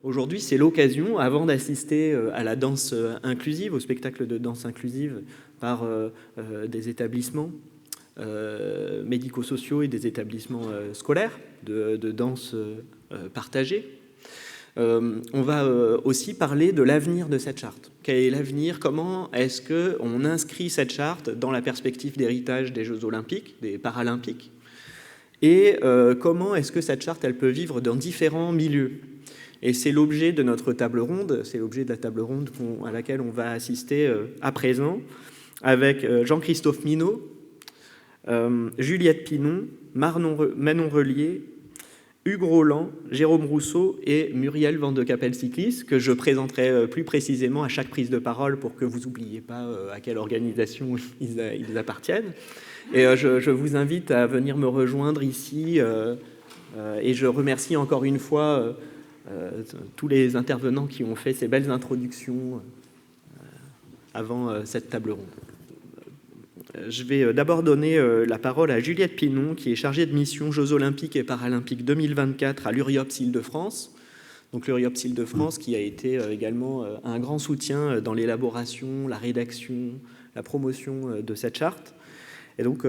Aujourd'hui, c'est l'occasion, avant d'assister à la danse inclusive, au spectacle de danse inclusive par des établissements médico-sociaux et des établissements scolaires de danse partagée. On va aussi parler de l'avenir de cette charte. Quel est l'avenir? Comment est-ce qu'on inscrit cette charte dans la perspective d'héritage des Jeux olympiques, des Paralympiques? Et comment est-ce que cette charte, elle peut vivre dans différents milieux? Et c'est l'objet de notre table ronde, c'est l'objet de la table ronde à laquelle on va assister à présent, avec Jean-Christophe Minot, Juliette Pinon, Manon Relier, Hugues Roland, Jérôme Rousseau et Muriel Van de Capelle-Cyclis, que je présenterai plus précisément à chaque prise de parole pour que vous n'oubliez pas à quelle organisation ils appartiennent. Et je vous invite à venir me rejoindre ici et je remercie encore une fois tous les intervenants qui ont fait ces belles introductions avant cette table ronde. Je vais d'abord donner la parole à Juliette Pinon, qui est chargée de mission Jeux Olympiques et Paralympiques 2024 à l'URIOPS Île-de-France. Donc l'URIOPS Île-de-France qui a été également un grand soutien dans l'élaboration, la rédaction, la promotion de cette charte. Et donc,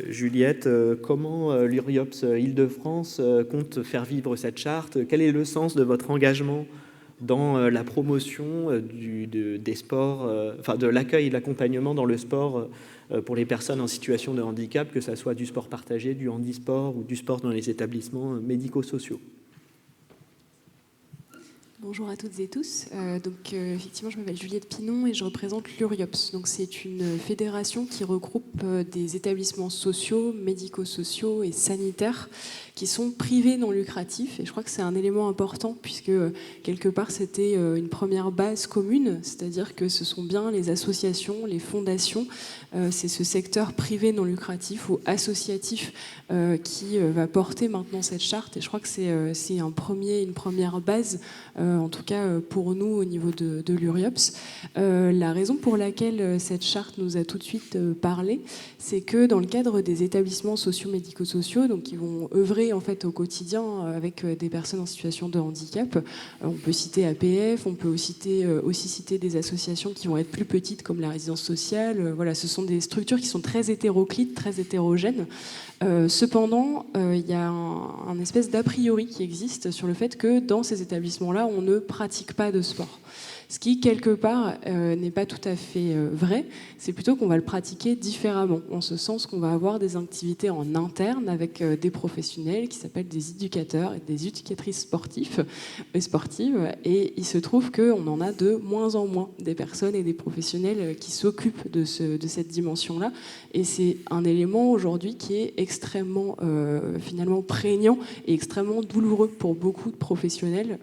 Juliette, comment l'URIOPS Île-de-France compte faire vivre cette charte? Quel est le sens de votre engagement dans la promotion des sports, enfin de l'accueil et de l'accompagnement dans le sport pour les personnes en situation de handicap, que ce soit du sport partagé, du handisport ou du sport dans les établissements médico-sociaux? Bonjour à toutes et tous. Effectivement, je m'appelle Juliette Pinon et je représente l'URIOPS. Donc, c'est une fédération qui regroupe des établissements sociaux, médico-sociaux et sanitaires qui sont privés non lucratifs. Et je crois que c'est un élément important puisque, quelque part, c'était une première base commune. C'est-à-dire que ce sont bien les associations, les fondations, c'est ce secteur privé non lucratif ou associatif qui va porter maintenant cette charte. Et je crois que c'est une première base en tout cas pour nous au niveau de l'URIOPS. La raison pour laquelle cette charte nous a tout de suite parlé, c'est que dans le cadre des établissements socio-médico-sociaux, donc qui vont œuvrer en fait au quotidien avec des personnes en situation de handicap, on peut citer APF, on peut aussi citer des associations qui vont être plus petites comme la résidence sociale. Voilà, ce sont des structures qui sont très hétéroclites, très hétérogènes. Cependant, il y a un espèce d'a priori qui existe sur le fait que dans ces établissements-là, on ne pratique pas de sport. Ce qui, quelque part, n'est pas tout à fait vrai. C'est plutôt qu'on va le pratiquer différemment, en ce sens qu'on va avoir des activités en interne avec des professionnels qui s'appellent des éducateurs et des éducatrices sportives. Et il se trouve qu'on en a de moins en moins des personnes et des professionnels qui s'occupent de cette dimension-là. Et c'est un élément aujourd'hui qui est extrêmement, finalement, prégnant et extrêmement douloureux pour beaucoup de professionnels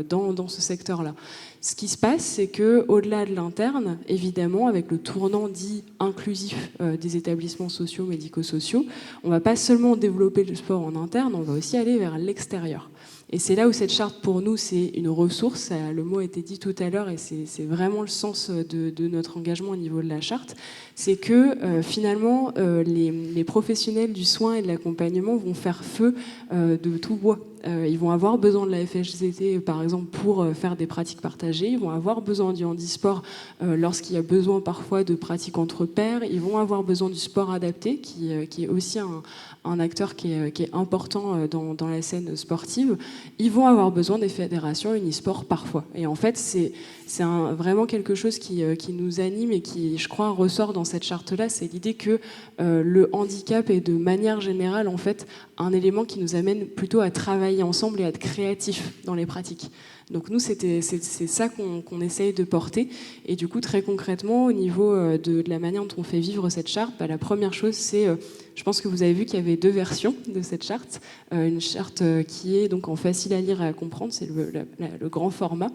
dans ce secteur-là. Ce qui se passe, c'est qu'au-delà de l'interne, évidemment, avec le tournant dit inclusif des établissements sociaux, médico-sociaux, on ne va pas seulement développer le sport en interne, on va aussi aller vers l'extérieur. Et c'est là où cette charte, pour nous, c'est une ressource. Le mot a été dit tout à l'heure et c'est vraiment le sens de notre engagement au niveau de la charte. C'est que finalement, les professionnels du soin et de l'accompagnement vont faire feu de tout bois. Ils vont avoir besoin de la FSGT, par exemple, pour faire des pratiques partagées. Ils vont avoir besoin du handisport lorsqu'il y a besoin parfois de pratiques entre pairs. Ils vont avoir besoin du sport adapté, qui est aussi un acteur qui est important dans la scène sportive. Ils vont avoir besoin des fédérations unisport parfois. Et en fait, c'est vraiment quelque chose qui nous anime et qui, je crois, ressort dans cette charte-là. C'est l'idée que le handicap est de manière générale, en fait, un élément qui nous amène plutôt à travailler ensemble et à être créatifs dans les pratiques. Donc nous, c'est ça qu'on essaye de porter. Et du coup, très concrètement, au niveau de la manière dont on fait vivre cette charte, la première chose, c'est, je pense que vous avez vu qu'il y avait 2 versions de cette charte. Une charte qui est donc en facile à lire et à comprendre, c'est le grand format.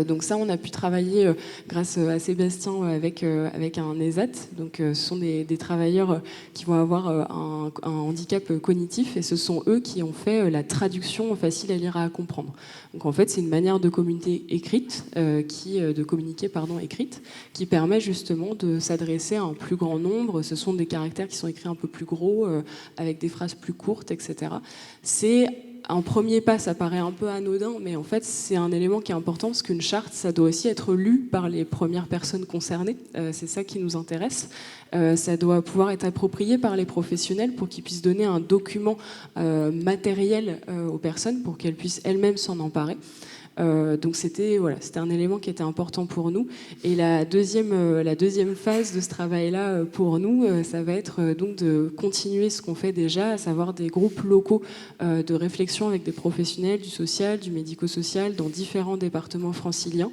Donc ça, on a pu travailler grâce à Sébastien avec un ESAT. Donc ce sont des travailleurs qui vont avoir un handicap cognitif et ce sont eux qui ont fait la traduction facile à lire et à comprendre. Donc en fait, c'est une manière de communiquer écrite, qui permet justement de s'adresser à un plus grand nombre. Ce sont des caractères qui sont écrits un peu plus gros, avec des phrases plus courtes, etc. C'est un premier pas, ça paraît un peu anodin, mais en fait, c'est un élément qui est important parce qu'une charte, ça doit aussi être lu par les premières personnes concernées. C'est ça qui nous intéresse. Ça doit pouvoir être approprié par les professionnels pour qu'ils puissent donner un document matériel aux personnes pour qu'elles puissent elles-mêmes s'en emparer. Donc c'était un élément qui était important pour nous. Et la deuxième phase de ce travail-là pour nous, ça va être donc de continuer ce qu'on fait déjà, à savoir des groupes locaux de réflexion avec des professionnels du social, du médico-social dans différents départements franciliens,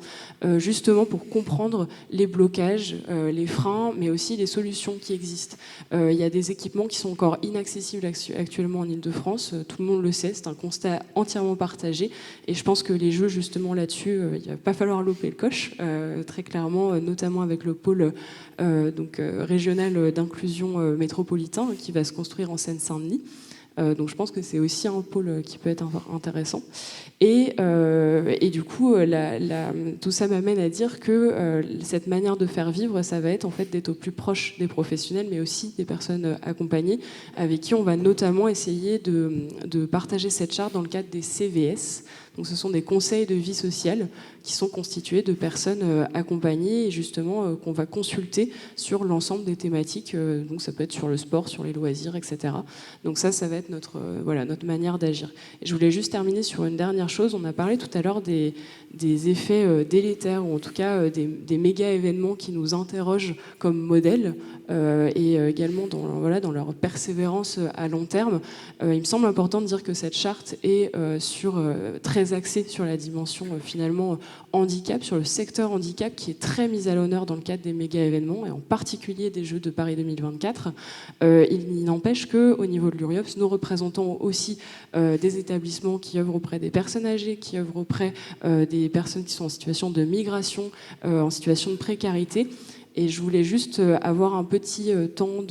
justement pour comprendre les blocages, les freins, mais aussi les solutions qui existent. Il y a des équipements qui sont encore inaccessibles actuellement en Île-de-France, tout le monde le sait, c'est un constat entièrement partagé, et je pense que les jeux justement là-dessus, il ne va pas falloir louper le coche, très clairement, notamment avec le pôle régional d'inclusion métropolitain qui va se construire en Seine-Saint-Denis. Donc je pense que c'est aussi un pôle qui peut être intéressant. Et du coup, tout ça m'amène à dire que cette manière de faire vivre, ça va être en fait d'être au plus proche des professionnels, mais aussi des personnes accompagnées, avec qui on va notamment essayer de partager cette charte dans le cadre des CVS. Donc ce sont des conseils de vie sociale qui sont constitués de personnes accompagnées et justement qu'on va consulter sur l'ensemble des thématiques. Donc ça peut être sur le sport, sur les loisirs, etc. Donc ça va être notre manière d'agir. Et je voulais juste terminer sur une dernière chose. On a parlé tout à l'heure des effets délétères, ou en tout cas des méga événements qui nous interrogent comme modèle et également dans leur persévérance à long terme. Il me semble important de dire que cette charte est très axée sur la dimension finalement handicap, sur le secteur handicap qui est très mis à l'honneur dans le cadre des méga événements et en particulier des Jeux de Paris 2024. Il n'empêche qu'au niveau de l'URIOPS, nous représentons aussi des établissements qui œuvrent auprès des personnes âgées, qui œuvrent auprès des personnes qui sont en situation de migration, en situation de précarité. Et je voulais juste avoir un petit temps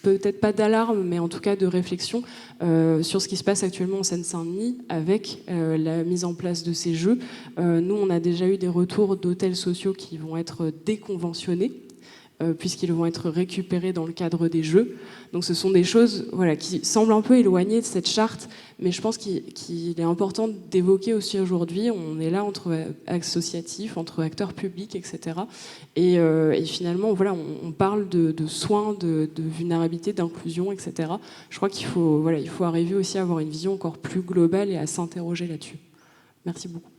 peut-être pas d'alarme, mais en tout cas de réflexion sur ce qui se passe actuellement en Seine-Saint-Denis avec la mise en place de ces jeux. Nous, on a déjà eu des retours d'hôtels sociaux qui vont être déconventionnés, puisqu'ils vont être récupérés dans le cadre des jeux. Donc ce sont des choses qui semblent un peu éloignées de cette charte, mais je pense qu'il est important d'évoquer aussi aujourd'hui. On est là entre associatifs, entre acteurs publics, etc. Et finalement, on parle de soins, de vulnérabilité, d'inclusion, etc. Je crois qu'il faut arriver aussi à avoir une vision encore plus globale et à s'interroger là-dessus. Merci beaucoup.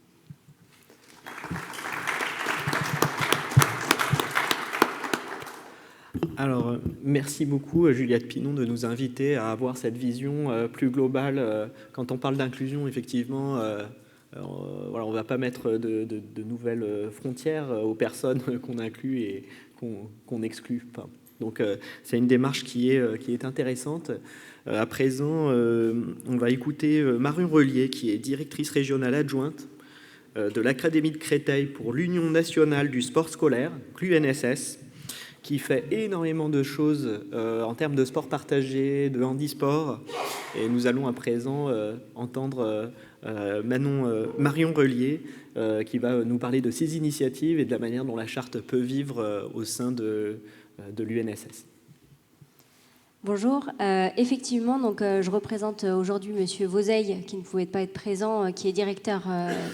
Alors, merci beaucoup Juliette Pinon de nous inviter à avoir cette vision plus globale. Quand on parle d'inclusion, effectivement, on ne va pas mettre de nouvelles frontières aux personnes qu'on inclut et qu'on exclut. Enfin, donc, c'est une démarche qui est intéressante. À présent, on va écouter Marion Relier, qui est directrice régionale adjointe de l'Académie de Créteil pour l'Union nationale du sport scolaire, l'UNSS, qui fait énormément de choses en termes de sport partagé, de handisport. Et nous allons à présent entendre Marion Relier, qui va nous parler de ces initiatives et de la manière dont la charte peut vivre au sein de l'UNSS. Bonjour. Effectivement, donc, je représente aujourd'hui Monsieur Vauzeil, qui ne pouvait pas être présent, qui est directeur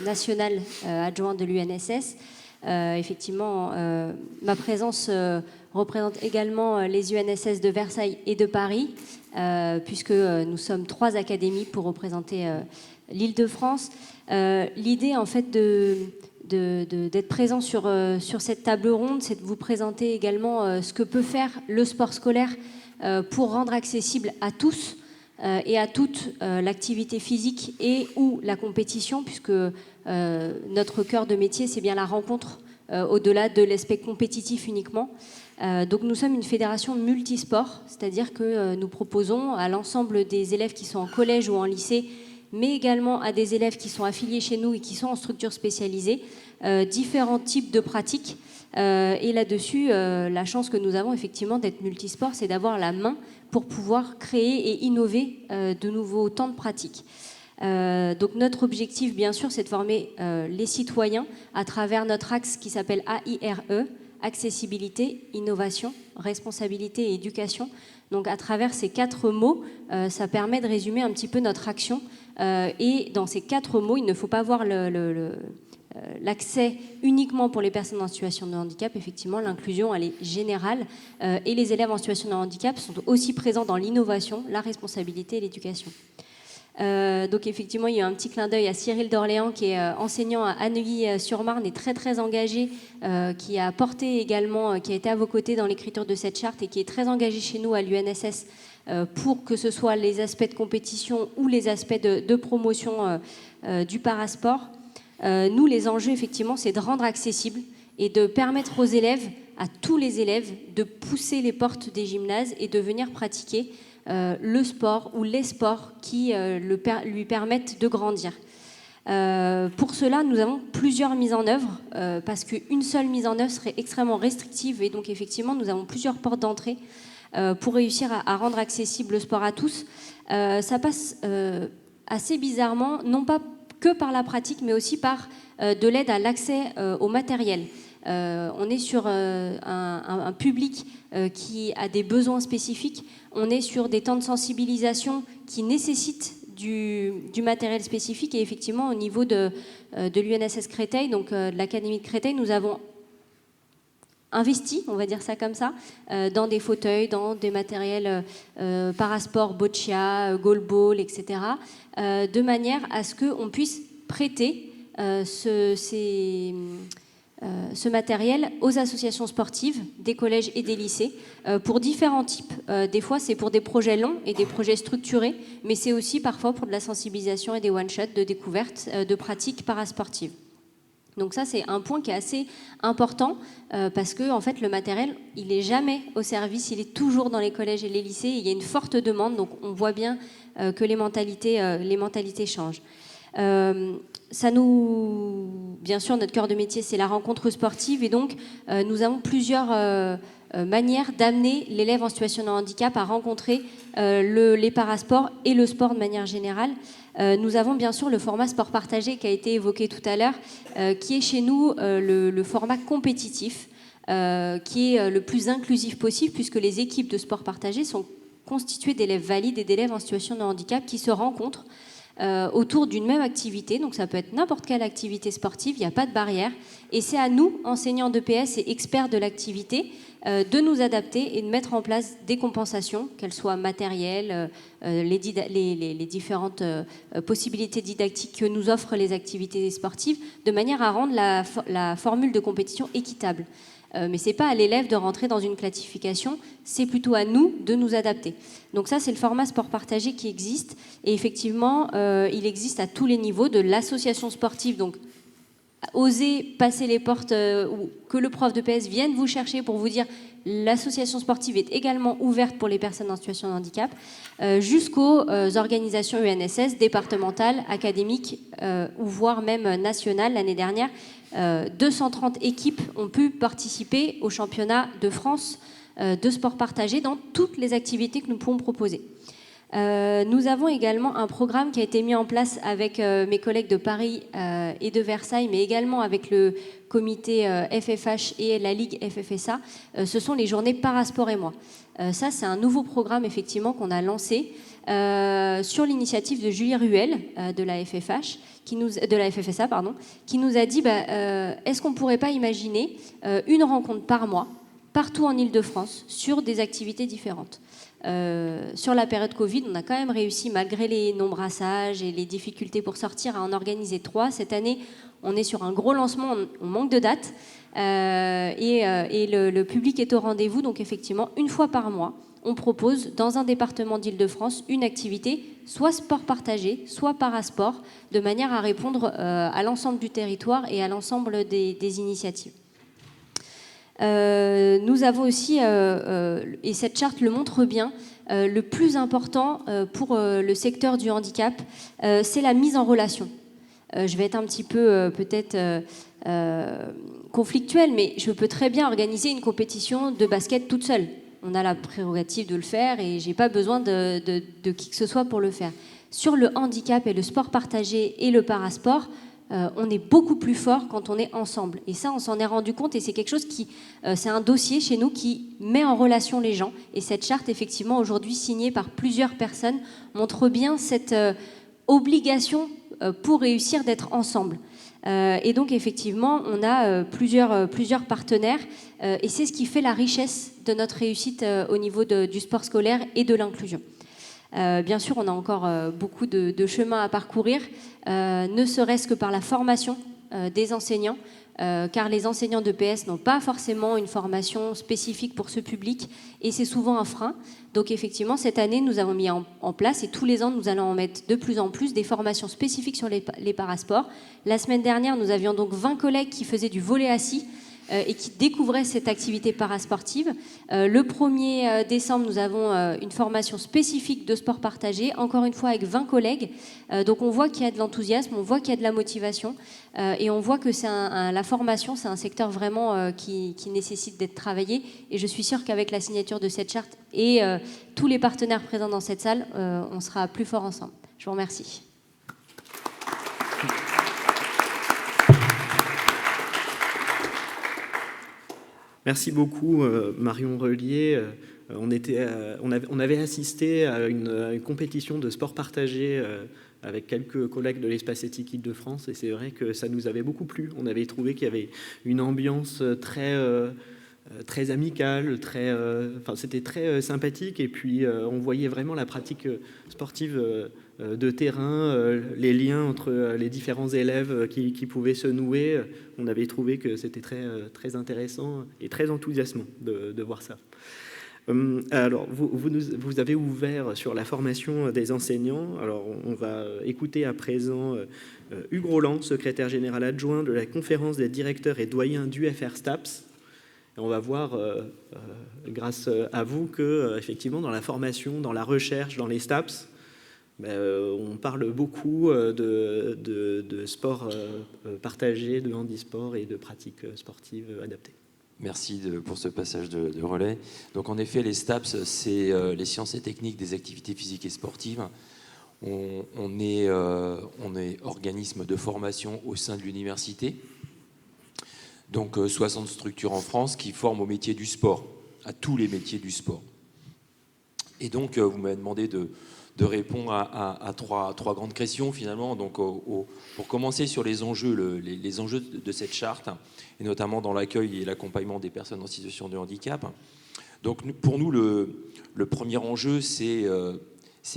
national adjoint de l'UNSS. Effectivement, ma présence représente également les UNSS de Versailles et de Paris, puisque nous sommes 3 académies pour représenter l'Île-de-France. L'idée, en fait, d'être présent sur cette table ronde, c'est de vous présenter également ce que peut faire le sport scolaire pour rendre accessible à tous et à toutes l'activité physique et ou la compétition, puisque notre cœur de métier, c'est bien la rencontre au-delà de l'aspect compétitif uniquement. Donc nous sommes une fédération multisport, c'est-à-dire que nous proposons à l'ensemble des élèves qui sont en collège ou en lycée, mais également à des élèves qui sont affiliés chez nous et qui sont en structure spécialisée, différents types de pratiques. Et là-dessus, la chance que nous avons effectivement d'être multisport, c'est d'avoir la main pour pouvoir créer et innover de nouveaux temps de pratique. Donc notre objectif, bien sûr, c'est de former les citoyens à travers notre axe qui s'appelle AIRE, accessibilité, innovation, responsabilité et éducation. Donc à travers ces 4 mots, ça permet de résumer un petit peu notre action. Et dans ces 4 mots, il ne faut pas voir l'accès uniquement pour les personnes en situation de handicap. Effectivement, l'inclusion, elle est générale. Et les élèves en situation de handicap sont aussi présents dans l'innovation, la responsabilité et l'éducation. Donc effectivement, il y a un petit clin d'œil à Cyril d'Orléans, qui est enseignant à Neuilly-sur-Marne et très très engagé, qui a porté également, qui a été à vos côtés dans l'écriture de cette charte et qui est très engagé chez nous à l'UNSS pour que ce soit les aspects de compétition ou les aspects de promotion du parasport. Nous, les enjeux, effectivement, c'est de rendre accessible et de permettre aux élèves, à tous les élèves, de pousser les portes des gymnases et de venir pratiquer le sport ou les sports qui lui permettent de grandir. Pour cela, nous avons plusieurs mises en œuvre, parce qu'une seule mise en œuvre serait extrêmement restrictive, et donc effectivement, nous avons plusieurs portes d'entrée pour réussir à rendre accessible le sport à tous. Ça passe assez bizarrement, non pas que par la pratique, mais aussi par de l'aide à l'accès au matériel. On est sur un public qui a des besoins spécifiques. On est sur des temps de sensibilisation qui nécessitent du matériel spécifique. Et effectivement, au niveau de l'UNSS Créteil, donc de l'Académie de Créteil, nous avons investi, on va dire ça comme ça, dans des fauteuils, dans des matériels parasport, boccia, goalball, etc., de manière à ce qu'on puisse prêter ce matériel aux associations sportives des collèges et des lycées pour différents types. Des fois, c'est pour des projets longs et des projets structurés, mais c'est aussi parfois pour de la sensibilisation et des one-shots de découverte de pratiques parasportives. Donc ça, c'est un point qui est assez important parce que en fait, le matériel, il n'est jamais au service, il est toujours dans les collèges et les lycées. Et il y a une forte demande, donc on voit bien que les mentalités changent. Bien sûr, notre cœur de métier, c'est la rencontre sportive, et donc nous avons plusieurs manières d'amener l'élève en situation de handicap à rencontrer les parasports et le sport de manière générale. Nous avons bien sûr le format sport partagé qui a été évoqué tout à l'heure, qui est chez nous le format compétitif, qui est le plus inclusif possible, puisque les équipes de sport partagé sont constituées d'élèves valides et d'élèves en situation de handicap qui se rencontrent autour d'une même activité. Donc ça peut être n'importe quelle activité sportive, il n'y a pas de barrière. Et c'est à nous, enseignants d'EPS et experts de l'activité, de nous adapter et de mettre en place des compensations, qu'elles soient matérielles, les différentes possibilités didactiques que nous offrent les activités sportives, de manière à rendre la formule de compétition équitable. Mais ce n'est pas à l'élève de rentrer dans une classification, c'est plutôt à nous de nous adapter. Donc ça, c'est le format sport partagé qui existe. Et effectivement, il existe à tous les niveaux, de l'association sportive, donc oser passer les portes, ou que le prof de PS vienne vous chercher pour vous dire l'association sportive est également ouverte pour les personnes en situation de handicap, jusqu'aux organisations UNSS, départementales, académiques, ou voire même nationales. L'année dernière, 230 équipes ont pu participer au championnat de France de sport partagé dans toutes les activités que nous pouvons proposer. Nous avons également un programme qui a été mis en place avec mes collègues de Paris et de Versailles, mais également avec le comité FFH et la Ligue FFSA. Ce sont les journées Parasport et moi. Ça, c'est un nouveau programme effectivement qu'on a lancé sur l'initiative de Julie Ruel de la FFH, de la FFSA, qui nous a dit est-ce qu'on ne pourrait pas imaginer une rencontre par mois, partout en Île-de-France, sur des activités différentes. Sur la période Covid, on a quand même réussi, malgré les non-brassages et les difficultés pour sortir, à en organiser 3. Cette année, on est sur un gros lancement, on manque de dates, et le public est au rendez-vous. Donc effectivement, une fois par mois, on propose dans un département d'Île-de-France une activité, soit sport partagé, soit parasport, de manière à répondre à l'ensemble du territoire et à l'ensemble des initiatives. Nous avons aussi, et cette charte le montre bien, le plus important pour le secteur du handicap, c'est la mise en relation. Je vais être un petit peu peut-être conflictuelle, mais je peux très bien organiser une compétition de basket toute seule. On a la prérogative de le faire et je n'ai pas besoin de qui que ce soit pour le faire. Sur le handicap et le sport partagé et le parasport, on est beaucoup plus fort quand on est ensemble. Et ça, on s'en est rendu compte, et c'est quelque chose qui, c'est un dossier chez nous qui met en relation les gens. Et cette charte, effectivement, aujourd'hui signée par plusieurs personnes, montre bien cette obligation pour réussir d'être ensemble. Et donc, effectivement, on a plusieurs partenaires, et c'est ce qui fait la richesse de notre réussite au niveau du sport scolaire et de l'inclusion. Bien sûr, on a encore beaucoup de chemin à parcourir, ne serait-ce que par la formation des enseignants, car les enseignants de PS n'ont pas forcément une formation spécifique pour ce public, et c'est souvent un frein. Donc effectivement, cette année, nous avons mis en place, et tous les ans, nous allons en mettre de plus en plus, des formations spécifiques sur les parasports. La semaine dernière, nous avions donc 20 collègues qui faisaient du volley assis, et qui découvraient cette activité parasportive. Le 1er décembre, nous avons une formation spécifique de sport partagé, encore une fois avec 20 collègues. Donc on voit qu'il y a de l'enthousiasme, on voit qu'il y a de la motivation, et on voit que la formation, c'est un secteur vraiment qui nécessite d'être travaillé. Et je suis sûre qu'avec la signature de cette charte et tous les partenaires présents dans cette salle, on sera plus forts ensemble. Je vous remercie. Merci beaucoup, Marion Relier. On avait assisté à une compétition de sport partagé avec quelques collègues de l'Espace Éthique Île-de-France, et c'est vrai que ça nous avait beaucoup plu. On avait trouvé qu'il y avait une ambiance très amicale, c'était très sympathique, et puis on voyait vraiment la pratique sportive de terrain, les liens entre les différents élèves qui pouvaient se nouer. On avait trouvé que c'était très intéressant et très enthousiasmant de voir ça. Alors, vous avez ouvert sur la formation des enseignants. Alors, on va écouter à présent Hugues Roland, secrétaire général adjoint de la conférence des directeurs et doyens d'UFR STAPS. Et on va voir, grâce à vous, que effectivement, dans la formation, dans la recherche, dans les STAPS, on parle beaucoup de sport partagé, de handisport et de pratiques sportives adaptées. Merci pour ce passage de relais. Donc en effet, les STAPS, c'est les sciences et techniques des activités physiques et sportives. On est organisme de formation au sein de l'université. Donc 60 structures en France qui forment au métier du sport, à tous les métiers du sport. Et donc vous m'avez demandé de répondre à trois grandes questions finalement. Donc pour commencer sur les enjeux, les enjeux de cette charte, et notamment dans l'accueil et l'accompagnement des personnes en situation de handicap. Donc pour nous, le premier enjeu, c'est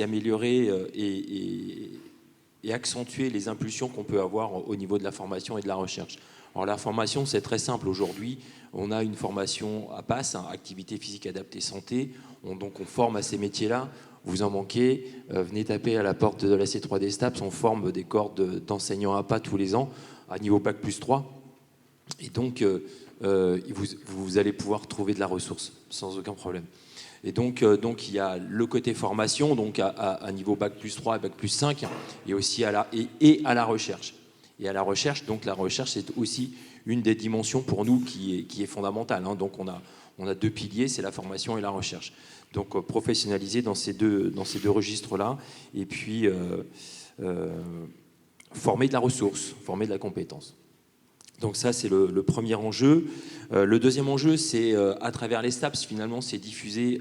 améliorer et accentuer les impulsions qu'on peut avoir au niveau de la formation et de la recherche. Alors la formation, c'est très simple aujourd'hui. On a une formation à PASS, activité physique adaptée santé. Donc on forme à ces métiers-là. Vous en manquez, venez taper à la porte de la C3D STAPS. On forme des corps d'enseignants APA tous les ans à niveau Bac plus 3. Et donc vous allez pouvoir trouver de la ressource sans aucun problème. Et donc il y a le côté formation, donc à niveau Bac plus 3 et Bac plus 5, et aussi à la recherche. Et à la recherche, donc la recherche, c'est aussi une des dimensions pour nous qui est fondamentale. Hein. Donc on a deux piliers, c'est la formation et la recherche. Donc professionnaliser dans ces deux registres-là, et puis former de la ressource, former de la compétence. Donc ça, c'est le premier enjeu. Le deuxième enjeu, c'est à travers les STAPS, finalement, c'est diffuser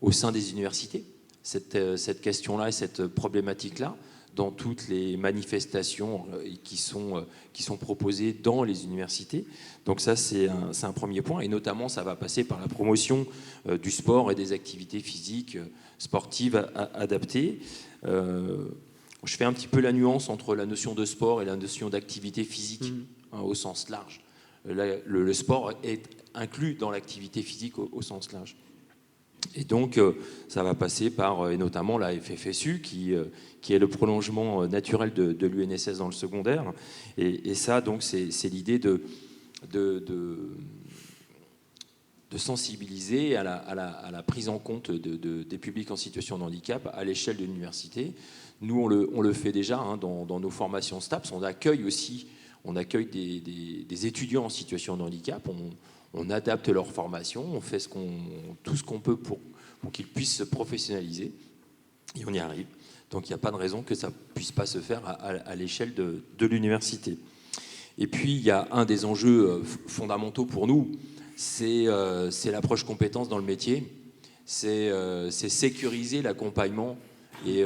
au sein des universités cette question-là et cette problématique-là dans toutes les manifestations qui sont proposées dans les universités. Donc ça, c'est un premier point. Et notamment, ça va passer par la promotion du sport et des activités physiques sportives adaptées. Je fais un petit peu la nuance entre la notion de sport et la notion d'activité physique au sens large. Le sport est inclus dans l'activité physique au sens large. Et donc, ça va passer par, et notamment la FFSU, qui est le prolongement naturel de l'UNSS dans le secondaire. Et ça, donc, c'est l'idée de sensibiliser à la prise en compte des publics en situation de handicap à l'échelle de l'université. Nous, on le fait déjà dans nos formations STAPS. On accueille des étudiants en situation de handicap. On adapte leur formation, on fait tout ce qu'on peut pour qu'ils puissent se professionnaliser. Et on y arrive. Donc il n'y a pas de raison que ça ne puisse pas se faire à l'échelle de l'université. Et puis il y a un des enjeux fondamentaux pour nous, c'est l'approche compétence dans le métier, c'est sécuriser l'accompagnement et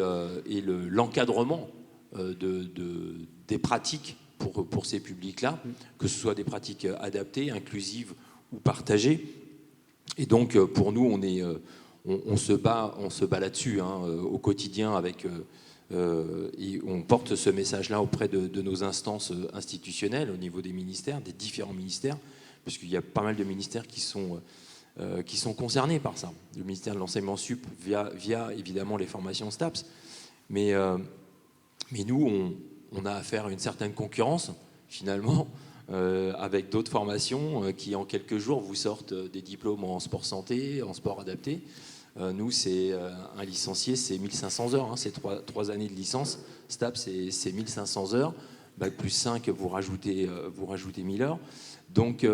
l'encadrement des pratiques pour ces publics-là, que ce soit des pratiques adaptées, inclusives ou partagées. Et donc pour nous, on se bat là-dessus au quotidien et on porte ce message-là auprès de nos instances institutionnelles au niveau des ministères, des différents ministères, puisqu'il y a pas mal de ministères qui sont concernés par ça. Le ministère de l'enseignement sup via évidemment les formations STAPS. Mais nous, on a affaire à une certaine concurrence, finalement, avec d'autres formations qui, en quelques jours, vous sortent des diplômes en sport santé, en sport adapté. Nous, c'est un licencié, c'est 1500 heures, c'est 3 années de licence. STAPS, c'est 1500 heures. Bac plus 5, vous rajoutez 1000 heures. Donc,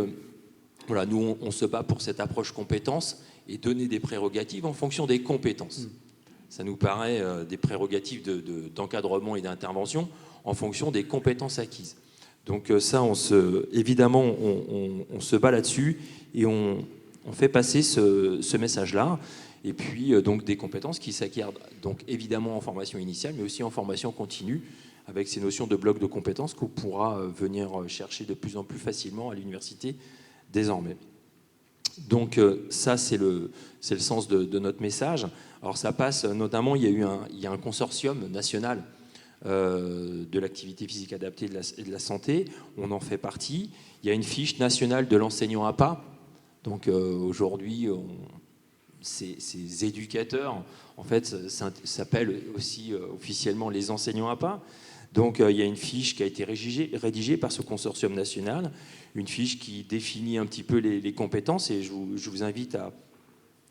voilà, nous, on se bat pour cette approche compétence et donner des prérogatives en fonction des compétences. Ça nous paraît des prérogatives d'encadrement et d'intervention en fonction des compétences acquises. Donc ça, évidemment, on se bat là-dessus et on fait passer ce message-là. Et puis, donc, des compétences qui s'acquièrent donc évidemment en formation initiale, mais aussi en formation continue, avec ces notions de blocs de compétences qu'on pourra venir chercher de plus en plus facilement à l'université désormais. Donc ça, c'est le sens de notre message. Alors ça passe notamment, il y a un consortium national de l'activité physique adaptée et de la santé. On en fait partie. Il y a une fiche nationale de l'enseignant APA. Donc aujourd'hui, ces éducateurs, en fait, s'appellent aussi officiellement les enseignants APA. Donc il y a une fiche qui a été rédigée par ce consortium national, une fiche qui définit un petit peu les compétences, et je vous invite à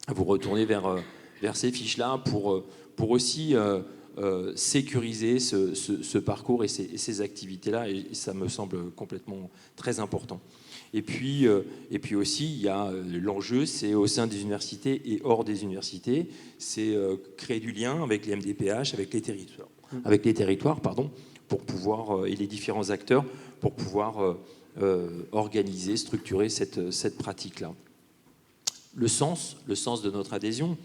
vous retourner vers ces fiches-là pour aussi sécuriser ce parcours et ces activités-là, et ça me semble complètement très important. Et puis aussi, il y a l'enjeu, c'est au sein des universités et hors des universités, c'est créer du lien avec les MDPH, avec les territoires, pour pouvoir, et les différents acteurs, pour pouvoir organiser, structurer cette pratique-là. Le sens de notre adhésion,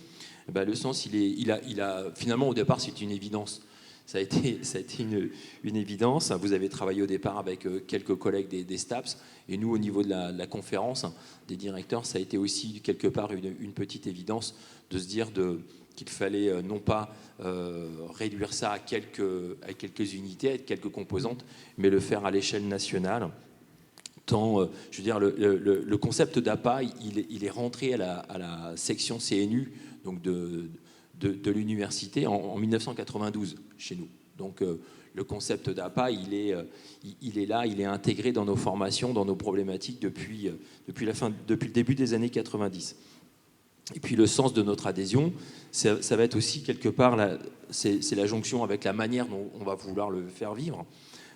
le sens, il a finalement, au départ, c'est une évidence. Ça a été une évidence. Vous avez travaillé au départ avec quelques collègues des STAPS, et nous, au niveau de la conférence des directeurs, ça a été aussi quelque part une petite évidence de se dire qu'il fallait non pas réduire ça à quelques unités, à quelques composantes, mais le faire à l'échelle nationale. Tant, je veux dire, le concept d'APA, il est rentré à la section CNU, donc de l'université en 1992 chez nous. Donc le concept d'APA, il est là, il est intégré dans nos formations, dans nos problématiques depuis le début des années 90. Et puis le sens de notre adhésion, ça va être aussi quelque part, c'est la jonction avec la manière dont on va vouloir le faire vivre.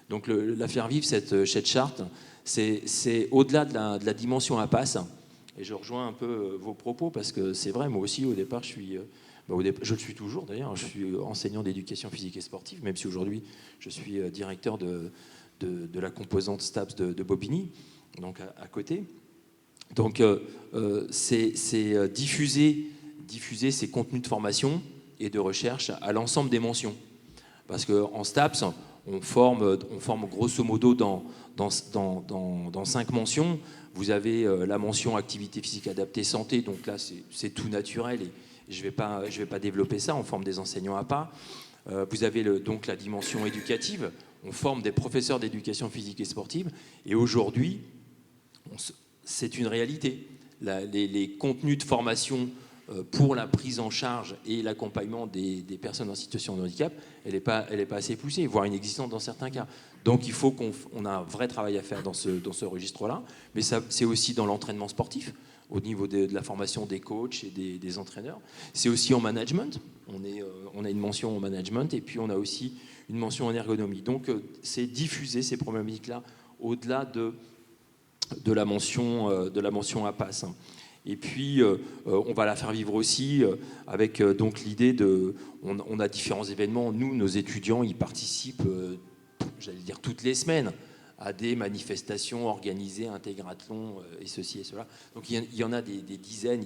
Donc la faire vivre, cette charte, c'est au-delà de la dimension APAS. Et je rejoins un peu vos propos, parce que c'est vrai, moi aussi au départ, je le suis toujours d'ailleurs, je suis enseignant d'éducation physique et sportive, même si aujourd'hui je suis directeur de la composante STAPS de Bobigny, donc à côté. Donc c'est diffuser ces contenus de formation et de recherche à l'ensemble des mentions. Parce qu'en STAPS, on forme grosso modo dans 5 mentions. Vous avez la mention activité physique adaptée santé, donc là c'est tout naturel et je vais pas développer ça, on forme des enseignants APA. Vous avez donc la dimension éducative, on forme des professeurs d'éducation physique et sportive, et aujourd'hui, c'est une réalité. Les contenus de formation pour la prise en charge et l'accompagnement des personnes en situation de handicap, elle n'est pas assez poussée, voire inexistante dans certains cas. Donc il faut qu'on a un vrai travail à faire dans ce registre-là, mais c'est aussi dans l'entraînement sportif, au niveau de la formation des coachs et des entraîneurs. C'est aussi en management, on a une mention en management, et puis on a aussi une mention en ergonomie. Donc c'est diffuser ces problématiques-là au-delà de la mention APAS. Et puis, on va la faire vivre aussi avec donc l'idée de... On a différents événements. Nous, nos étudiants, ils participent, j'allais dire, toutes les semaines à des manifestations organisées, Intégrathlon et ceci et cela. Donc, il y en a des dizaines.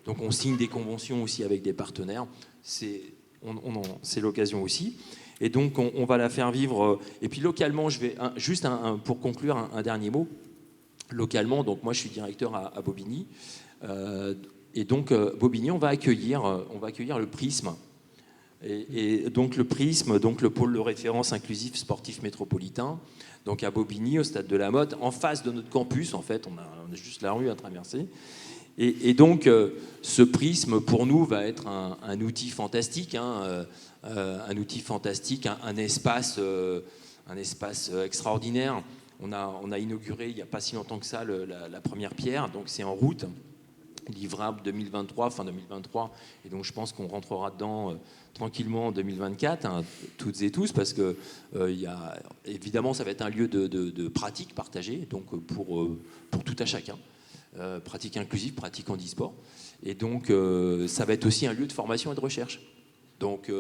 Donc, on signe des conventions aussi avec des partenaires. C'est l'occasion aussi. Et donc, on va la faire vivre. Et puis, localement, je vais... pour conclure, un dernier mot. Localement, donc moi je suis directeur à Bobigny, et donc Bobigny, on va accueillir le Prisme, et donc le Prisme, donc le pôle de référence inclusif sportif métropolitain, donc à Bobigny, au stade de la Motte, en face de notre campus, en fait, on a juste la rue à traverser, et donc ce Prisme pour nous va être un outil fantastique, un outil fantastique, un espace extraordinaire. On a inauguré il n'y a pas si longtemps que ça la première pierre, donc c'est en route, livrable 2023, fin 2023, et donc je pense qu'on rentrera dedans tranquillement en 2024, toutes et tous, parce que évidemment ça va être un lieu de pratique partagée, donc pour tout à chacun, pratique inclusive, pratique handisport, et donc ça va être aussi un lieu de formation et de recherche. Donc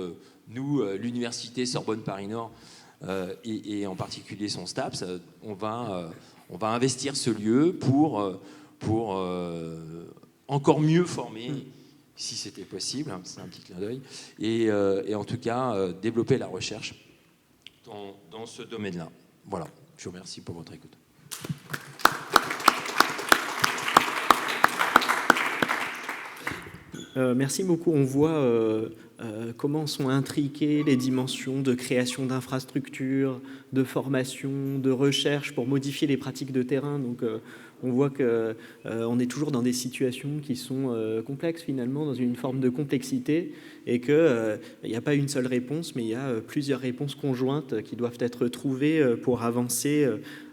nous, l'université Sorbonne Paris-Nord, et en particulier son STAPS, on va investir ce lieu pour encore mieux former, si c'était possible, c'est un petit clin d'œil, et en tout cas développer la recherche dans ce domaine-là. Voilà, je vous remercie pour votre écoute. Merci beaucoup. On voit comment sont intriquées les dimensions de création d'infrastructures, de formation, de recherche pour modifier les pratiques de terrain. Donc, on voit qu'on est toujours dans des situations qui sont complexes finalement, dans une forme de complexité, et qu'il n'y a pas une seule réponse, mais il y a plusieurs réponses conjointes qui doivent être trouvées pour avancer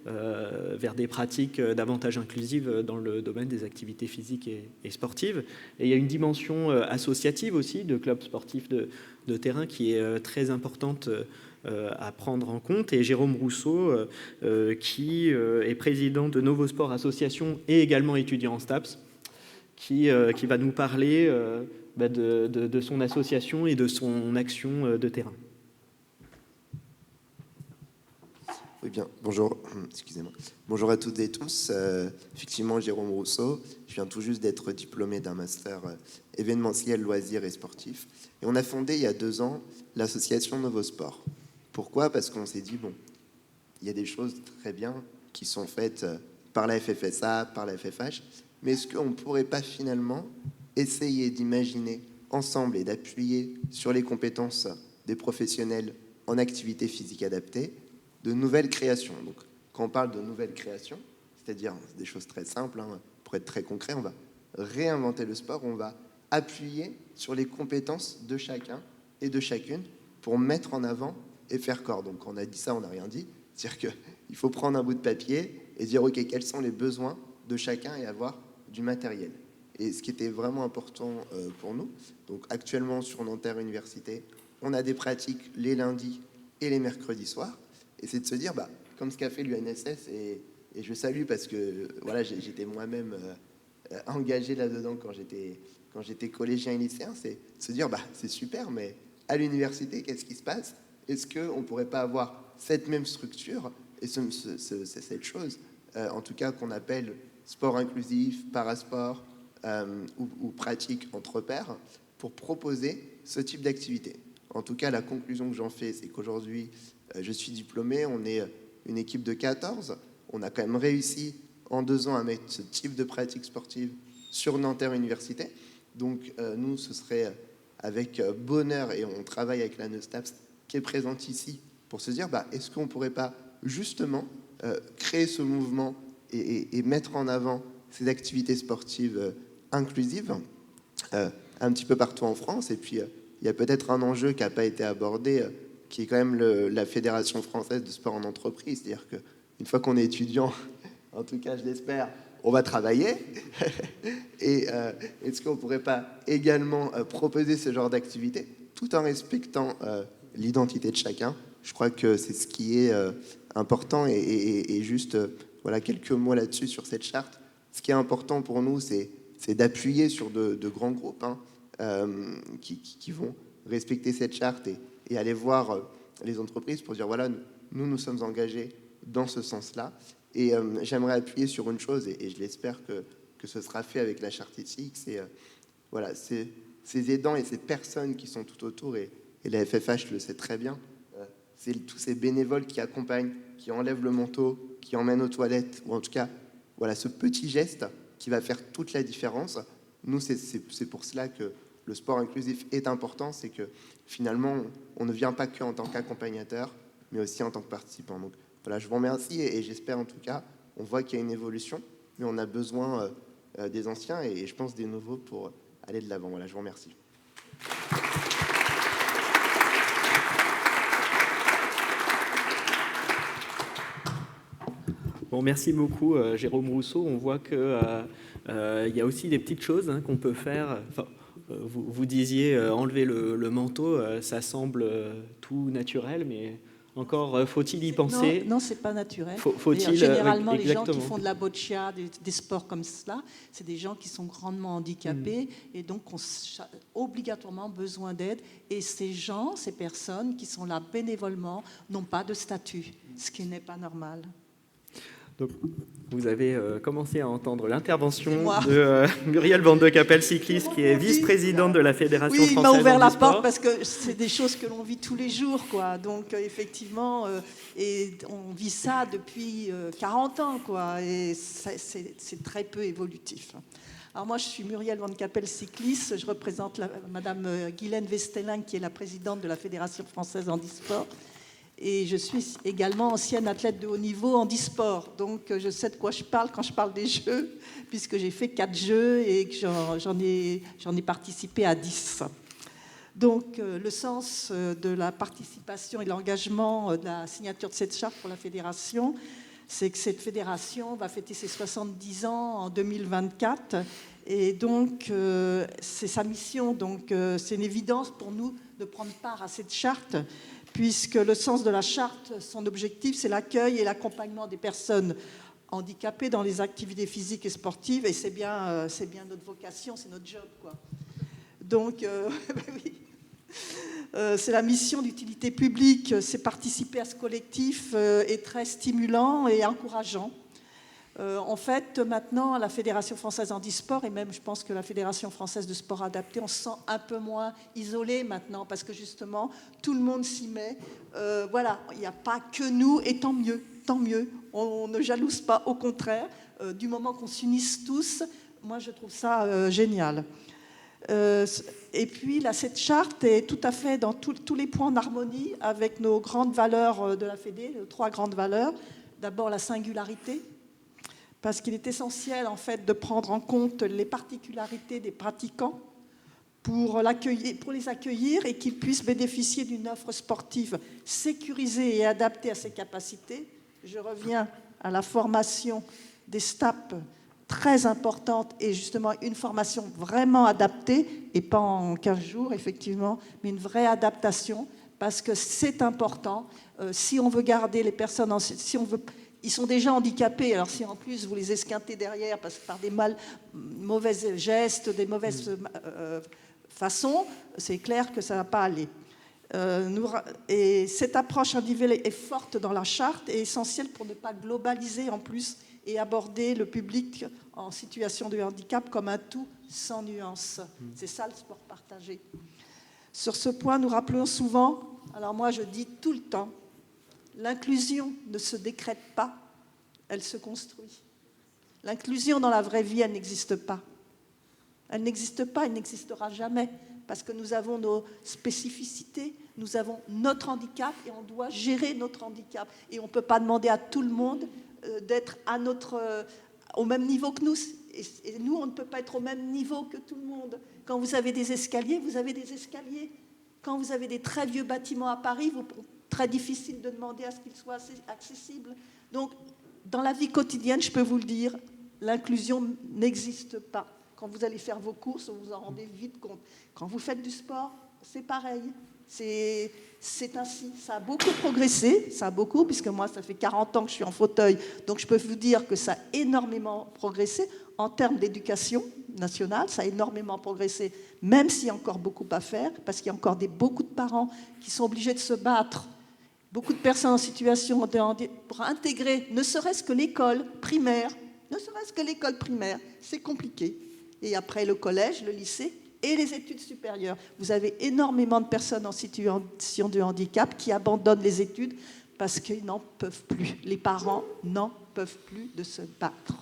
vers des pratiques davantage inclusives dans le domaine des activités physiques et sportives. Et il y a une dimension associative aussi de clubs sportifs de terrain qui est très importante à prendre en compte. Et Jérôme Rousseau, qui est président de Novosport Association et également étudiant en STAPS, qui va nous parler de son association et de son action de terrain. Oui, bien, bonjour, excusez-moi. Bonjour à toutes et tous. Effectivement, Jérôme Rousseau, je viens tout juste d'être diplômé d'un master événementiel, loisirs et sportif. Et on a fondé il y a 2 ans l'association Novosport. Pourquoi ? Parce qu'on s'est dit, bon, il y a des choses très bien qui sont faites par la FFSA, par la FFH, mais est-ce qu'on ne pourrait pas finalement essayer d'imaginer ensemble et d'appuyer sur les compétences des professionnels en activité physique adaptée de nouvelles créations. Donc, quand on parle de nouvelles créations, c'est-à-dire des choses très simples, pour être très concret, on va réinventer le sport, on va appuyer sur les compétences de chacun et de chacune pour mettre en avant et faire corps. Donc, quand on a dit ça, on n'a rien dit. C'est-à-dire qu'il faut prendre un bout de papier et dire, OK, quels sont les besoins de chacun et avoir du matériel. Et ce qui était vraiment important pour nous, donc actuellement sur Nanterre Université, on a des pratiques les lundis et les mercredis soirs. Et c'est de se dire, comme ce qu'a fait l'UNSS, et je salue parce que voilà, j'étais moi-même engagé là-dedans quand j'étais collégien et lycéen, c'est de se dire, c'est super, mais à l'université, qu'est-ce qui se passe ? Est-ce qu'on ne pourrait pas avoir cette même structure et cette chose, en tout cas qu'on appelle sport inclusif, parasport ou pratique entre pairs, pour proposer ce type d'activité. En tout cas, la conclusion que j'en fais, c'est qu'aujourd'hui, je suis diplômé, on est une équipe de 14. On a quand même réussi en 2 ans à mettre ce type de pratique sportive sur Nanterre Université. Donc nous, ce serait avec bonheur, et on travaille avec la NESTAPS qui est présente ici, pour se dire, est-ce qu'on ne pourrait pas justement créer ce mouvement et mettre en avant ces activités sportives inclusives un petit peu partout en France. Et puis, il y a peut-être un enjeu qui n'a pas été abordé, qui est quand même la Fédération française de sport en entreprise. C'est-à-dire qu'une fois qu'on est étudiant, en tout cas, je l'espère, on va travailler. Et est-ce qu'on ne pourrait pas également proposer ce genre d'activité tout en respectant l'identité de chacun ? Je crois que c'est ce qui est important. Et juste, voilà, quelques mots là-dessus sur cette charte. Ce qui est important pour nous, c'est c'est d'appuyer sur de grands groupes qui vont respecter cette charte et aller voir les entreprises pour dire voilà, nous sommes engagés dans ce sens-là. Et j'aimerais appuyer sur une chose, et je l'espère que ce sera fait avec la charte éthique, c'est voilà, ces aidants et ces personnes qui sont tout autour, et la FFH le sait très bien, c'est tous ces bénévoles qui accompagnent, qui enlèvent le manteau, qui emmènent aux toilettes, ou en tout cas, voilà, ce petit geste qui va faire toute la différence. Nous, c'est pour cela que le sport inclusif est important, c'est que finalement, on ne vient pas qu'en tant qu'accompagnateur, mais aussi en tant que participant. Donc voilà, je vous remercie et j'espère en tout cas, on voit qu'il y a une évolution, mais on a besoin des anciens et je pense des nouveaux pour aller de l'avant. Voilà, je vous remercie. Bon, merci beaucoup, Jérôme Rousseau. On voit qu'il y a aussi des petites choses qu'on peut faire. Enfin, vous disiez enlever le manteau, ça semble tout naturel, mais encore faut-il y penser. Non, c'est pas naturel. Faut-il généralement, les exactement. gens qui font de la boccia, des sports comme cela, c'est des gens qui sont grandement handicapés et donc ont obligatoirement besoin d'aide. Et ces gens, ces personnes qui sont là bénévolement, n'ont pas de statut, ce qui n'est pas normal. Donc, vous avez commencé à entendre l'intervention de Muriel Van de Capelle, cycliste, qui est vice-présidente de la Fédération française. Oui, il m'a ouvert la handisport. porte parce que c'est des choses que l'on vit tous les jours, quoi. Donc, effectivement, et on vit ça depuis 40 ans, quoi. Et c'est très peu évolutif. Alors moi, je suis Muriel Van Capelle, cycliste. Je représente Madame Guylaine Vestelin, qui est la présidente de la Fédération française handisport. Et je suis également ancienne athlète de haut niveau handisport. Donc, je sais de quoi je parle quand je parle des jeux, puisque j'ai fait 4 jeux et que j'en ai participé à 10. Donc, le sens de la participation et de l'engagement de la signature de cette charte pour la fédération, c'est que cette fédération va fêter ses 70 ans en 2024. Et donc, c'est sa mission. Donc, c'est une évidence pour nous de prendre part à cette charte, puisque le sens de la charte, son objectif, c'est l'accueil et l'accompagnement des personnes handicapées dans les activités physiques et sportives. Et c'est bien notre vocation, c'est notre job, quoi. Donc, oui. C'est la mission d'utilité publique, c'est participer à ce collectif est très stimulant et encourageant. En fait, maintenant, la Fédération française handisport, et même je pense que la Fédération française de sport adapté, on se sent un peu moins isolé maintenant, parce que justement, tout le monde s'y met. Voilà, il n'y a pas que nous, et tant mieux, tant mieux. On ne jalouse pas, au contraire. Du moment qu'on s'unisse tous, moi je trouve ça génial. Et puis là, cette charte est tout à fait dans tous les points en harmonie avec nos grandes valeurs de la Fédé, nos 3 grandes valeurs. D'abord la singularité, parce qu'il est essentiel en fait de prendre en compte les particularités des pratiquants pour les accueillir et qu'ils puissent bénéficier d'une offre sportive sécurisée et adaptée à ses capacités. Je reviens à la formation des STAPS, très importante, et justement une formation vraiment adaptée, et pas en 15 jours effectivement, mais une vraie adaptation, parce que c'est important. Si on veut garder les personnes, ils sont déjà handicapés, alors si en plus vous les esquintez derrière par des mauvais gestes, des mauvaises façons, c'est clair que ça ne va pas aller. Et cette approche individuelle est forte dans la charte et essentielle pour ne pas globaliser en plus et aborder le public en situation de handicap comme un tout sans nuance. C'est ça le sport partagé. Sur ce point, nous rappelons souvent, alors moi je dis tout le temps, l'inclusion ne se décrète pas, elle se construit. L'inclusion dans la vraie vie, elle n'existe pas. Elle n'existe pas, elle n'existera jamais, parce que nous avons nos spécificités, nous avons notre handicap et on doit gérer notre handicap. Et on ne peut pas demander à tout le monde d'être au même niveau que nous. Et nous, on ne peut pas être au même niveau que tout le monde. Quand vous avez des escaliers, vous avez des escaliers. Quand vous avez des très vieux bâtiments à Paris, très difficile de demander à ce qu'ils soient accessibles. Donc, dans la vie quotidienne, je peux vous le dire, l'inclusion n'existe pas. Quand vous allez faire vos courses, vous en rendez vite compte. Quand vous faites du sport, c'est pareil. C'est ainsi. Ça a beaucoup progressé, puisque moi, ça fait 40 ans que je suis en fauteuil, donc je peux vous dire que ça a énormément progressé en termes d'éducation, national, ça a énormément progressé, même s'il y a encore beaucoup à faire, parce qu'il y a encore beaucoup de parents qui sont obligés de se battre, beaucoup de personnes en situation de handicap, pour intégrer ne serait-ce que l'école primaire, c'est compliqué. Et après le collège, le lycée et les études supérieures. Vous avez énormément de personnes en situation de handicap qui abandonnent les études parce qu'ils n'en peuvent plus. Les parents n'en peuvent plus de se battre.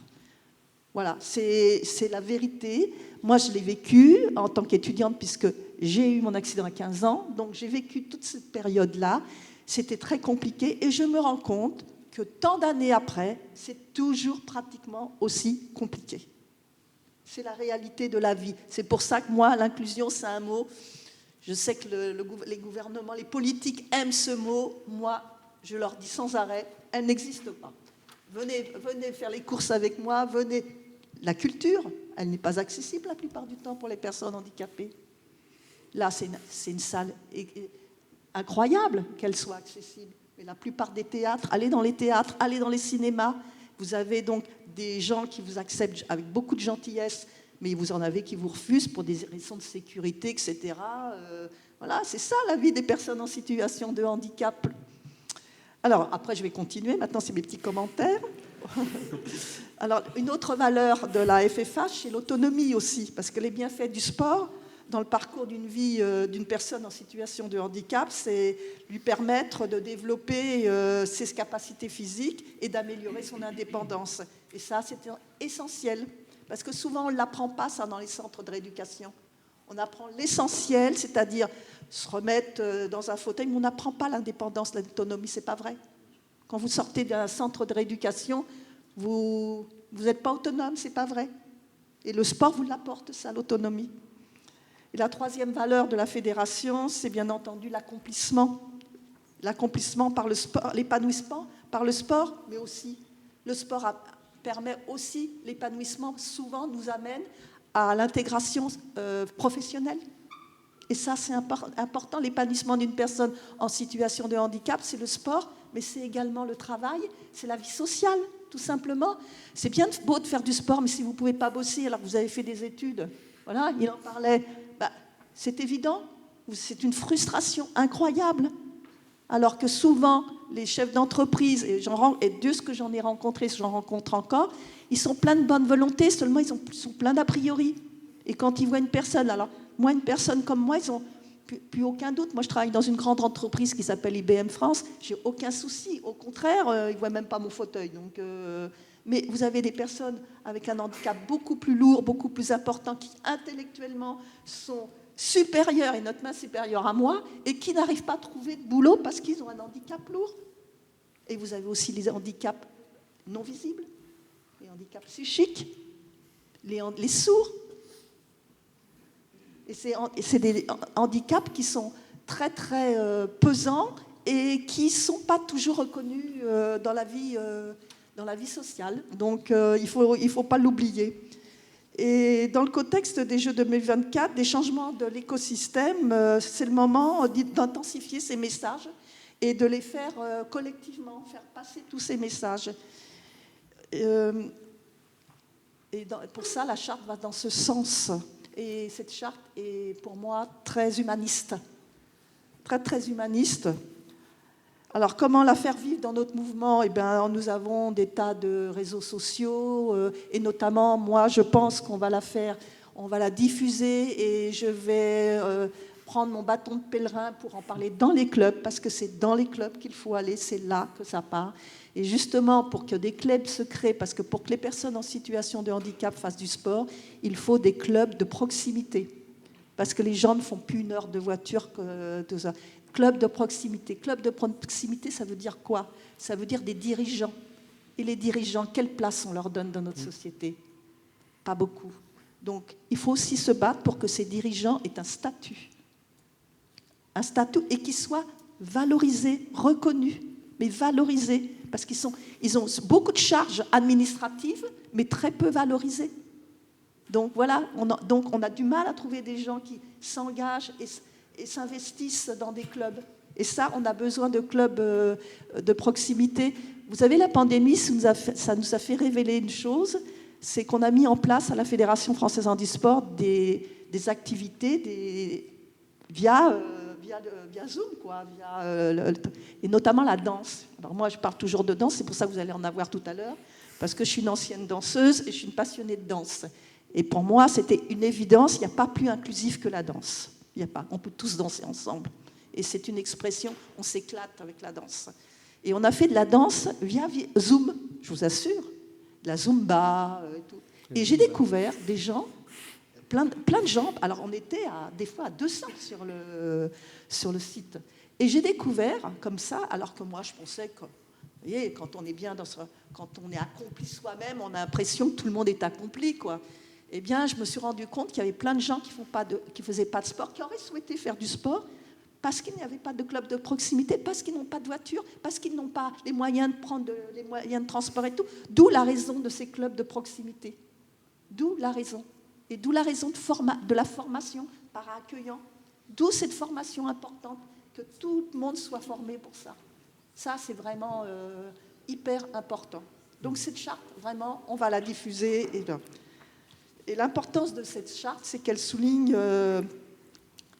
Voilà, c'est la vérité. Moi, je l'ai vécu en tant qu'étudiante puisque j'ai eu mon accident à 15 ans. Donc, j'ai vécu toute cette période-là. C'était très compliqué et je me rends compte que tant d'années après, c'est toujours pratiquement aussi compliqué. C'est la réalité de la vie. C'est pour ça que moi, l'inclusion, c'est un mot. Je sais que les gouvernements, les politiques aiment ce mot. Moi, je leur dis sans arrêt, elle n'existe pas. Venez faire les courses avec moi, venez. La culture, elle n'est pas accessible la plupart du temps pour les personnes handicapées. Là, c'est une salle incroyable qu'elle soit accessible. Mais la plupart des théâtres, allez dans les théâtres, allez dans les cinémas, vous avez donc des gens qui vous acceptent avec beaucoup de gentillesse, mais vous en avez qui vous refusent pour des raisons de sécurité, etc. Voilà, c'est ça la vie des personnes en situation de handicap. Alors, après, je vais continuer. Maintenant, c'est mes petits commentaires. Alors, une autre valeur de la FFH, c'est l'autonomie aussi, parce que les bienfaits du sport dans le parcours d'une vie d'une personne en situation de handicap, c'est lui permettre de développer ses capacités physiques et d'améliorer son indépendance. Et ça, c'est essentiel, parce que souvent, on ne l'apprend pas, ça, dans les centres de rééducation. On apprend l'essentiel, c'est-à-dire se remettre dans un fauteuil, mais on n'apprend pas l'indépendance, l'autonomie, c'est pas vrai. Quand vous sortez d'un centre de rééducation, vous n'êtes pas autonome, c'est pas vrai. Et le sport vous l'apporte, ça, l'autonomie. Et la troisième valeur de la fédération, c'est bien entendu l'accomplissement. L'accomplissement par le sport, l'épanouissement par le sport, mais aussi le sport permet aussi l'épanouissement, souvent nous amène à l'intégration professionnelle. Et ça, c'est important. L'épanouissement d'une personne en situation de handicap, c'est le sport, mais c'est également le travail, c'est la vie sociale, tout simplement. C'est bien beau de faire du sport, mais si vous ne pouvez pas bosser alors que vous avez fait des études, voilà, il en parlait, c'est évident, c'est une frustration incroyable. Alors que souvent, les chefs d'entreprise, et de ce que j'en ai rencontré, j'en rencontre encore, ils sont pleins de bonne volonté, seulement ils sont pleins d'a priori. Et quand ils voient une personne, alors moi, une personne comme moi, ils n'ont plus aucun doute. Moi, je travaille dans une grande entreprise qui s'appelle IBM France, j'ai aucun souci. Au contraire, ils ne voient même pas mon fauteuil. Donc, mais vous avez des personnes avec un handicap beaucoup plus lourd, beaucoup plus important, qui intellectuellement sont supérieurs et nettement supérieurs à moi, et qui n'arrivent pas à trouver de boulot parce qu'ils ont un handicap lourd. Et vous avez aussi les handicaps non visibles, les handicaps psychiques, les sourds. Et c'est des handicaps qui sont très, très pesants et qui ne sont pas toujours reconnus dans la vie sociale. Donc, il ne faut pas l'oublier. Et dans le contexte des Jeux 2024, des changements de l'écosystème, c'est le moment d'intensifier ces messages et de les faire collectivement, faire passer tous ces messages. Pour ça, la charte va dans ce sens. Et cette charte est pour moi très humaniste. Très, très humaniste. Alors, comment la faire vivre dans notre mouvement ? Eh bien, nous avons des tas de réseaux sociaux, et notamment, moi, je pense qu'on va la faire, on va la diffuser, et je vais prendre mon bâton de pèlerin pour en parler dans les clubs, parce que c'est dans les clubs qu'il faut aller, c'est là que ça part. Et justement, pour que des clubs se créent, parce que pour que les personnes en situation de handicap fassent du sport, il faut des clubs de proximité. Parce que les gens ne font plus 1 heure de voiture que 2 heures. Club de proximité. Club de proximité, ça veut dire quoi ? Ça veut dire des dirigeants. Et les dirigeants, quelle place on leur donne dans notre société ? Pas beaucoup. Donc, il faut aussi se battre pour que ces dirigeants aient un statut. Un statut et qu'ils soient valorisés, reconnus, mais valorisés. Parce ils ont beaucoup de charges administratives, mais très peu valorisées. Donc, voilà, on a du mal à trouver des gens qui s'engagent et s'investissent dans des clubs. Et ça, on a besoin de clubs de proximité. Vous savez, la pandémie, ça nous a fait révéler une chose, c'est qu'on a mis en place à la Fédération française handisport des activités via Zoom, quoi, et notamment la danse. Alors moi, je parle toujours de danse, c'est pour ça que vous allez en avoir tout à l'heure, parce que je suis une ancienne danseuse et je suis une passionnée de danse. Et pour moi, c'était une évidence, il n'y a pas plus inclusif que la danse. Il n'y a pas, on peut tous danser ensemble. Et c'est une expression, on s'éclate avec la danse. Et on a fait de la danse via Zoom, je vous assure, de la Zumba et tout. Et j'ai découvert des gens, plein de gens, alors on était des fois à 200 sur le site. Et j'ai découvert comme ça, alors que moi je pensais que, vous voyez, quand on est bien quand on est accompli soi-même, on a l'impression que tout le monde est accompli, quoi. Eh bien, je me suis rendu compte qu'il y avait plein de gens qui ne faisaient pas de sport, qui auraient souhaité faire du sport, parce qu'il n'y avait pas de club de proximité, parce qu'ils n'ont pas de voiture, parce qu'ils n'ont pas les moyens de prendre les moyens de transport et tout. D'où la raison de ces clubs de proximité. D'où la raison. Et d'où la raison de la formation par accueillant. D'où cette formation importante, que tout le monde soit formé pour ça. Ça, c'est vraiment hyper important. Donc cette charte, vraiment, on va la diffuser. Et l'importance de cette charte, c'est qu'elle souligne,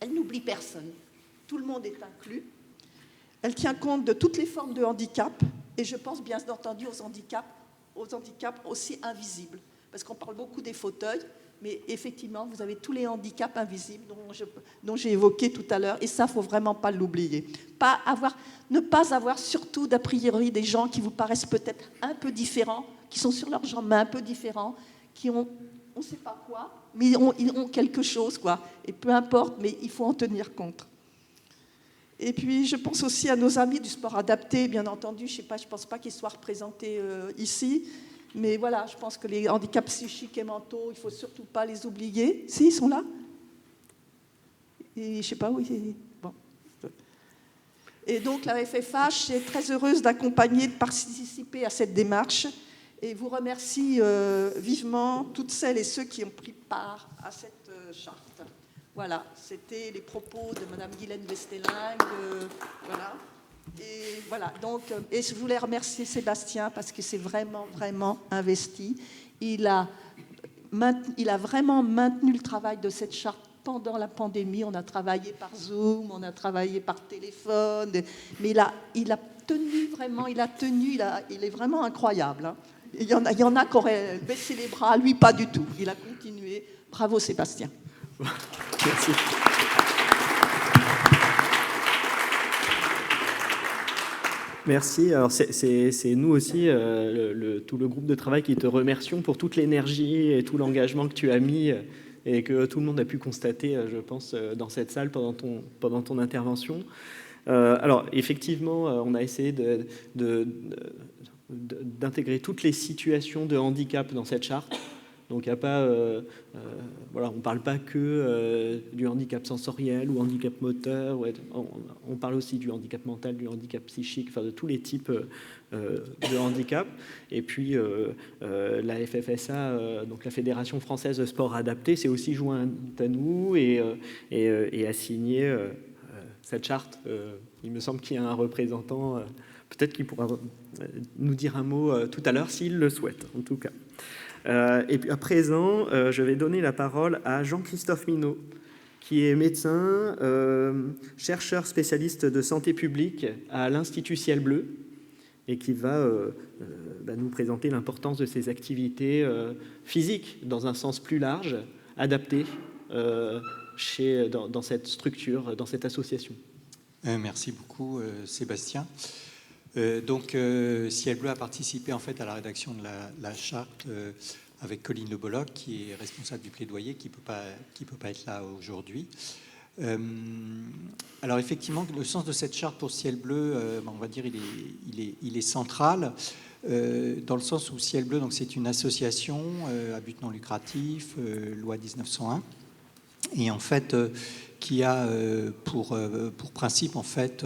elle n'oublie personne. Tout le monde est inclus. Elle tient compte de toutes les formes de handicap, et je pense bien entendu aux handicaps aussi invisibles. Parce qu'on parle beaucoup des fauteuils, mais effectivement, vous avez tous les handicaps invisibles dont j'ai évoqué tout à l'heure, et ça, il ne faut vraiment pas l'oublier. Ne pas avoir surtout d'a priori des gens qui vous paraissent peut-être un peu différents, qui sont sur leurs jambes, mais un peu différents, qui ont, on ne sait pas quoi, mais ils ont quelque chose, quoi. Et peu importe, mais il faut en tenir compte. Et puis, je pense aussi à nos amis du sport adapté, bien entendu. Je ne pense pas qu'ils soient représentés ici. Mais voilà, je pense que les handicaps psychiques et mentaux, il ne faut surtout pas les oublier. Si, ils sont là. Et je ne sais pas où ils... Bon. Et donc, la FFH est très heureuse d'accompagner, de participer à cette démarche. Et vous remercie vivement toutes celles et ceux qui ont pris part à cette charte. Voilà, c'était les propos de Mme Guylaine Westerling. Voilà. Et voilà, donc, et je voulais remercier Sébastien parce que c'est vraiment, vraiment investi. Il a vraiment maintenu le travail de cette charte pendant la pandémie. On a travaillé par Zoom, on a travaillé par téléphone, mais il a tenu vraiment, il est vraiment incroyable. Hein. Il y en a qui auraient baissé les bras, lui pas du tout. Il a continué. Bravo Sébastien. Merci. Merci. Alors c'est nous aussi, tout le groupe de travail qui te remercions pour toute l'énergie et tout l'engagement que tu as mis et que tout le monde a pu constater, je pense, dans cette salle pendant ton intervention. Alors effectivement, on a essayé d'intégrer toutes les situations de handicap dans cette charte. Donc il n'y a pas, voilà, on ne parle pas que du handicap sensoriel ou handicap moteur, on parle aussi du handicap mental, du handicap psychique, enfin de tous les types de handicap. Et puis la FFSA, donc la Fédération française de sport adapté, s'est aussi jointe à nous et a signé cette charte. Il me semble qu'il y a un représentant, peut-être qu'il pourra nous dire un mot tout à l'heure s'il le souhaite, en tout cas. Et puis à présent, je vais donner la parole à Jean-Christophe Minot, qui est médecin, chercheur spécialiste de santé publique à l'Institut Ciel Bleu, et qui va nous présenter l'importance de ces activités physiques dans un sens plus large, adaptées dans cette structure, dans cette association. Merci beaucoup, Sébastien. Donc, Ciel Bleu a participé en fait à la rédaction de la charte avec Colline Le Bolloc, qui est responsable du plaidoyer, qui peut pas être là aujourd'hui. Alors effectivement, le sens de cette charte pour Ciel Bleu, on va dire, il est central, dans le sens où Ciel Bleu, donc c'est une association à but non lucratif, loi 1901, et en fait qui a pour principe en fait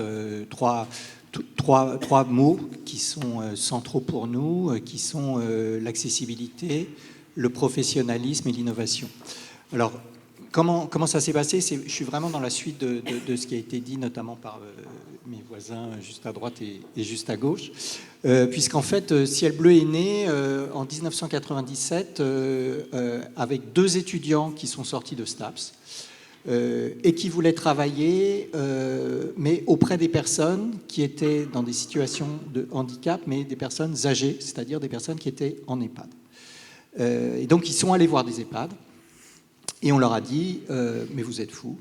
trois mots qui sont centraux pour nous, qui sont l'accessibilité, le professionnalisme et l'innovation. Alors, comment ça s'est passé? Je suis vraiment dans la suite de ce qui a été dit, notamment par mes voisins juste à droite et juste à gauche. Puisqu'en fait, Ciel Bleu est né en 1997 avec 2 étudiants qui sont sortis de STAPS et qui voulaient travailler, mais auprès des personnes qui étaient dans des situations de handicap, mais des personnes âgées, c'est-à-dire des personnes qui étaient en EHPAD. Et donc, ils sont allés voir des EHPAD. Et on leur a dit, mais vous êtes fous,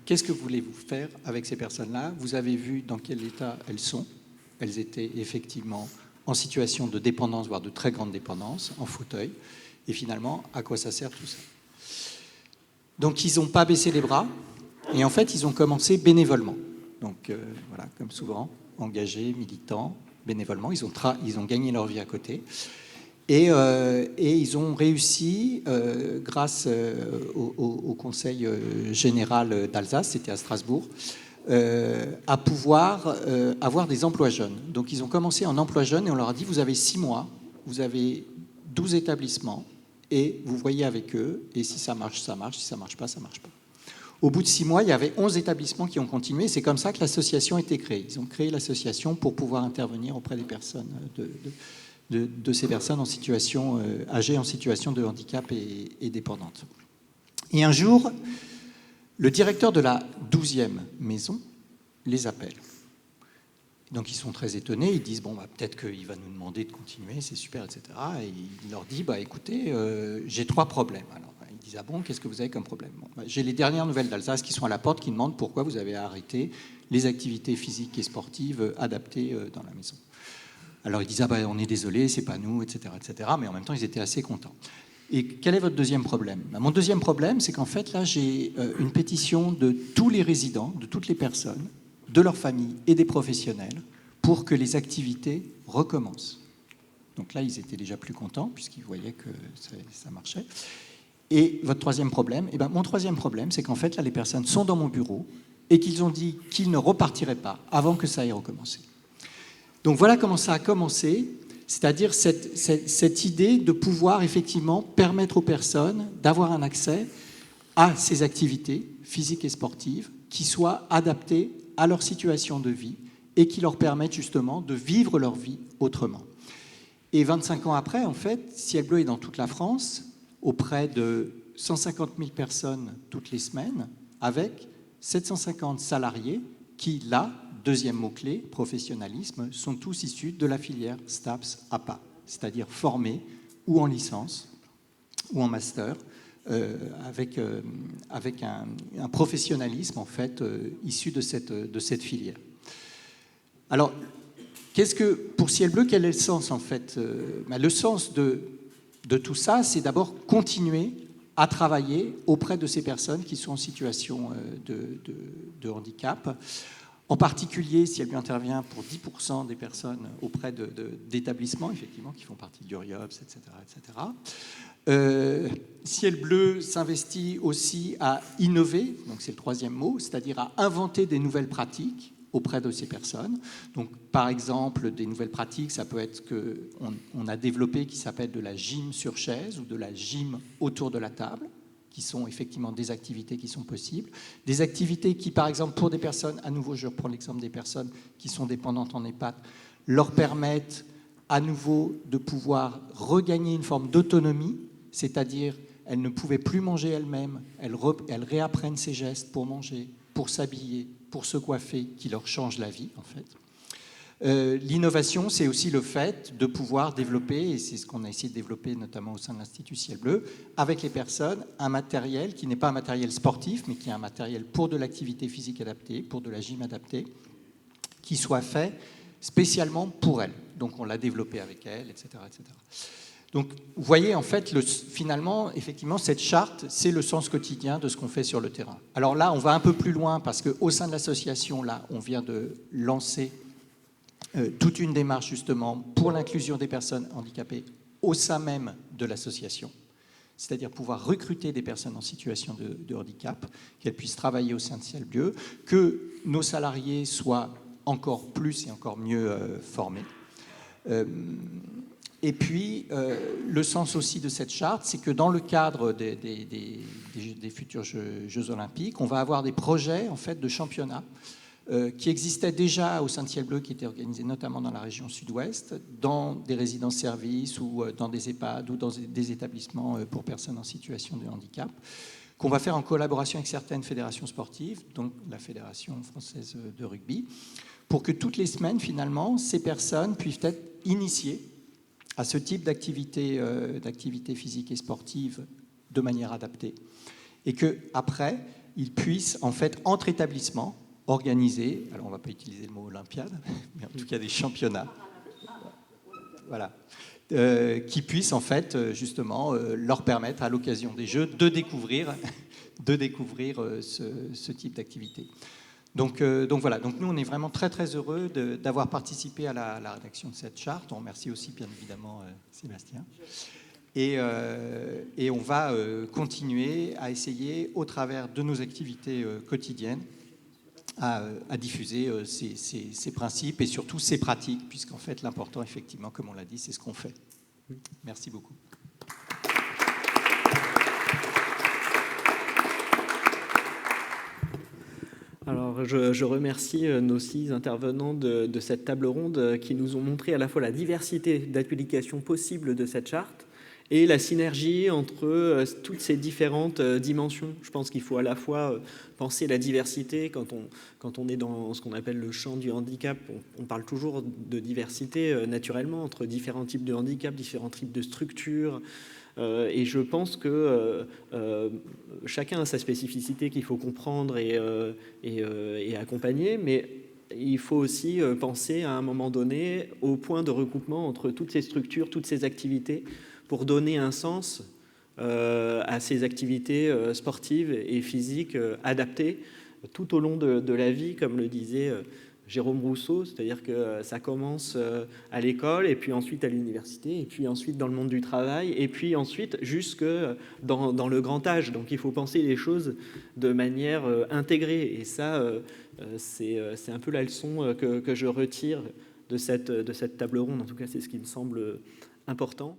qu'est-ce que voulez-vous faire avec ces personnes-là? Vous avez vu dans quel état elles sont. Elles étaient effectivement en situation de dépendance, voire de très grande dépendance, en fauteuil. Et finalement, à quoi ça sert tout ça? Donc ils n'ont pas baissé les bras, et en fait, ils ont commencé bénévolement. Donc voilà, comme souvent, engagés, militants, bénévolement. Ils ont gagné leur vie à côté. Et ils ont réussi, grâce au Conseil général d'Alsace, c'était à Strasbourg, à pouvoir avoir des emplois jeunes. Donc ils ont commencé en emploi jeune et on leur a dit, vous avez 6 mois, vous avez 12 établissements et vous voyez avec eux, et si ça marche, ça marche, si ça marche pas, ça marche pas. Au bout de 6 mois, il y avait 11 établissements qui ont continué. C'est comme ça que l'association a été créée. Ils ont créé l'association pour pouvoir intervenir auprès des personnes de ces personnes en situation âgées, en situation de handicap et dépendantes. Et un jour, le directeur de la 12e maison les appelle. Donc ils sont très étonnés, ils disent, bon, bah, peut-être qu'il va nous demander de continuer, c'est super, etc. Et il leur dit, bah, écoutez, j'ai 3 problèmes. Alors, ils disent, ah bon, qu'est-ce que vous avez comme problème? Bon, bah, j'ai les dernières nouvelles d'Alsace qui sont à la porte, qui demandent pourquoi vous avez arrêté les activités physiques et sportives adaptées dans la maison. Alors ils disent, ah ben, on est désolé, c'est pas nous, etc., etc. Mais en même temps, ils étaient assez contents. Et quel est votre deuxième problème? Mon deuxième problème, c'est qu'en fait, là, j'ai une pétition de tous les résidents, de toutes les personnes, de leurs familles et des professionnels, pour que les activités recommencent. Donc là, ils étaient déjà plus contents, puisqu'ils voyaient que ça marchait. Et votre troisième problème? Eh ben, mon troisième problème, c'est qu'en fait, là, les personnes sont dans mon bureau et qu'ils ont dit qu'ils ne repartiraient pas avant que ça ait recommencé. Donc voilà comment ça a commencé, c'est-à-dire cette idée de pouvoir effectivement permettre aux personnes d'avoir un accès à ces activités physiques et sportives qui soient adaptées à leur situation de vie et qui leur permettent justement de vivre leur vie autrement. Et 25 ans après, en fait, Ciel Bleu est dans toute la France, auprès de 150 000 personnes toutes les semaines, avec 750 salariés qui, là, deuxième mot-clé, professionnalisme, sont tous issus de la filière STAPS-APA, c'est-à-dire formés ou en licence ou en master, avec un professionnalisme en fait issu de cette filière. Alors, pour Ciel Bleu, quel est le sens en fait? Le sens de tout ça, c'est d'abord continuer à travailler auprès de ces personnes qui sont en situation de handicap. En particulier, Ciel Bleu intervient pour 10% des personnes auprès d'établissements, effectivement, qui font partie du RIOPS, etc. etc. Ciel Bleu s'investit aussi à innover, donc c'est le troisième mot, c'est-à-dire à inventer des nouvelles pratiques auprès de ces personnes. Donc, par exemple, des nouvelles pratiques, ça peut être qu'on a développé qui s'appelle de la gym sur chaise ou de la gym autour de la table, qui sont effectivement des activités qui sont possibles. Des activités qui, par exemple, pour des personnes, à nouveau, je reprends l'exemple des personnes qui sont dépendantes en EHPAD, leur permettent à nouveau de pouvoir regagner une forme d'autonomie, c'est-à-dire elles ne pouvaient plus manger elles-mêmes, elles réapprennent ces gestes pour manger, pour s'habiller, pour se coiffer, qui leur changent la vie, en fait. L'innovation, c'est aussi le fait de pouvoir développer, et c'est ce qu'on a essayé de développer notamment au sein de l'Institut Ciel Bleu, avec les personnes, un matériel qui n'est pas un matériel sportif, mais qui est un matériel pour de l'activité physique adaptée, pour de la gym adaptée, qui soit fait spécialement pour elles. Donc on l'a développé avec elles, etc., etc. Donc vous voyez, en fait, finalement, effectivement, cette charte, c'est le sens quotidien de ce qu'on fait sur le terrain. Alors là, on va un peu plus loin, parce qu'au sein de l'association, là, on vient de lancer toute une démarche justement pour l'inclusion des personnes handicapées au sein même de l'association, c'est-à-dire pouvoir recruter des personnes en situation de handicap, qu'elles puissent travailler au sein de Ciel Bleu, que nos salariés soient encore plus et encore mieux formés. Et puis, le sens aussi de cette charte, c'est que dans le cadre des futurs Jeux olympiques, on va avoir des projets en fait, de championnat qui existaient déjà au sein de Ciel Bleu, qui étaient organisés notamment dans la région sud-ouest, dans des résidences-services ou dans des EHPAD ou dans des établissements pour personnes en situation de handicap, qu'on va faire en collaboration avec certaines fédérations sportives, donc la Fédération française de rugby, pour que toutes les semaines, finalement, ces personnes puissent être initiées à ce type d'activité physique et sportive de manière adaptée. Et qu'après, ils puissent, en fait, entre établissements, organiser, alors on ne va pas utiliser le mot olympiade, mais en tout cas des championnats, voilà, qui puissent, en fait, justement, leur permettre, à l'occasion des Jeux, de découvrir ce type d'activité. Donc voilà, donc nous on est vraiment très très heureux d'avoir participé à la rédaction de cette charte. On remercie aussi bien évidemment Sébastien. Et on va continuer à essayer, au travers de nos activités quotidiennes, à diffuser ces principes et surtout ces pratiques, puisqu'en fait l'important effectivement, comme on l'a dit, c'est ce qu'on fait. Merci beaucoup. Alors, je remercie nos 6 intervenants de cette table ronde qui nous ont montré à la fois la diversité d'applications possibles de cette charte et la synergie entre toutes ces différentes dimensions. Je pense qu'il faut à la fois penser la diversité quand on est dans ce qu'on appelle le champ du handicap. On parle toujours de diversité naturellement entre différents types de handicap, différents types de structures. Et je pense que chacun a sa spécificité qu'il faut comprendre et accompagner, mais il faut aussi penser à un moment donné au point de recoupement entre toutes ces structures, toutes ces activités, pour donner un sens à ces activités sportives et physiques adaptées tout au long de la vie, comme le disait Jérôme Rousseau, c'est-à-dire que ça commence à l'école, et puis ensuite à l'université, et puis ensuite dans le monde du travail, et puis ensuite jusque dans le grand âge. Donc il faut penser les choses de manière intégrée, et ça, c'est un peu la leçon que je retire de cette table ronde. En tout cas, c'est ce qui me semble important.